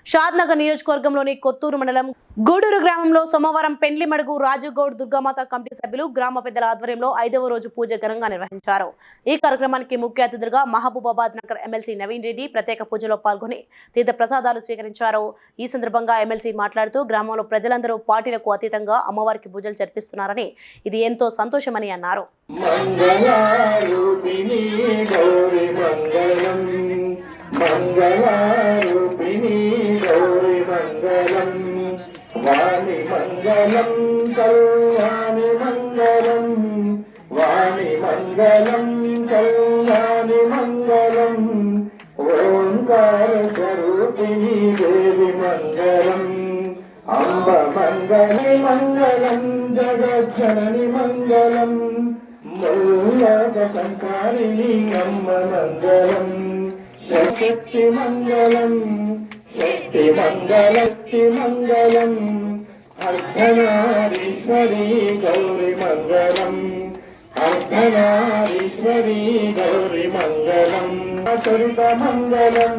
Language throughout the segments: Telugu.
షాద్నగర్ నియోజకవర్గంలోని కొత్తూరు మండలం గూడూరు గ్రామంలో సోమవారం పెండ్లిమడుగు రాజుగౌడ్ దుర్గామాత కమిటీ సభ్యులు గ్రామ పెద్దల ఆధ్వర్యంలో 5వ రోజు పూజ ఘనంగా నిర్వహించారు। ఈ కార్యక్రమానికి ముఖ్య అతిథులుగా మహబూబాబాద్ నగర్ ఎమ్మెల్సీ నవీన్ రెడ్డి ప్రత్యేక పూజలో పాల్గొని తీర్థ ప్రసాదాలు స్వీకరించారు। ఈ సందర్భంగా ఎమ్మెల్సీ మాట్లాడుతూ గ్రామంలో ప్రజలందరూ పార్టీలకు అతీతంగా అమ్మవారికి పూజలు జరిపిస్తున్నారని ఇది ఎంతో సంతోషమని అన్నారు। మంగళారూపిణి గౌరి మంగళం వాణి మంగళం కళ్యాణి మంగళం వాణి మంగళం కళ్యాణి మంగళం ఓంకార స్వరూపిణి దేవి మంగళం అంబ మంగళి మంగళం జగజ్జనని మంగళం మల్లాక సంసారిణి అమ్మ మంగళం శక్తి మంగళం శక్తి మంగళక్తి మంగళం అర్ధనారీశ్వరి గౌరి మంగళం అర్ధనారీశ్వరి గౌరి మంగళం చరిత మంగళం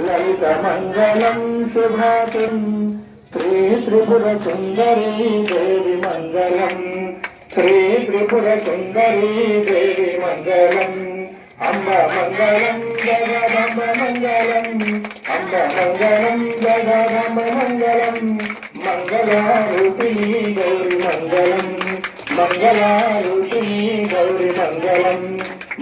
లలిత మంగళం శుభాసం శ్రీ త్రిపుర సుందరి దేవి మంగళం శ్రీ త్రిపుర సుందరి దేవి మంగళం అంబ మంగళం జగదంబ మంగళం అంబ మంగళం జగదంబ మంగళం మంగళారూపిణి గౌరి మంగళం మంగళారూపిణి గౌరి మంగళం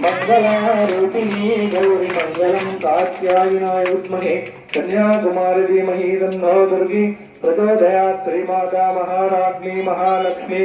మంగళారూపిణి గౌరి మంగళం కాత్యాయనాయ విద్మహే కన్యాకుమారి ధీమహి తన్నో దుర్గి ప్రచోదయాత్ శ్రీమాతా మహారాజ్ఞి మహాలక్ష్మి।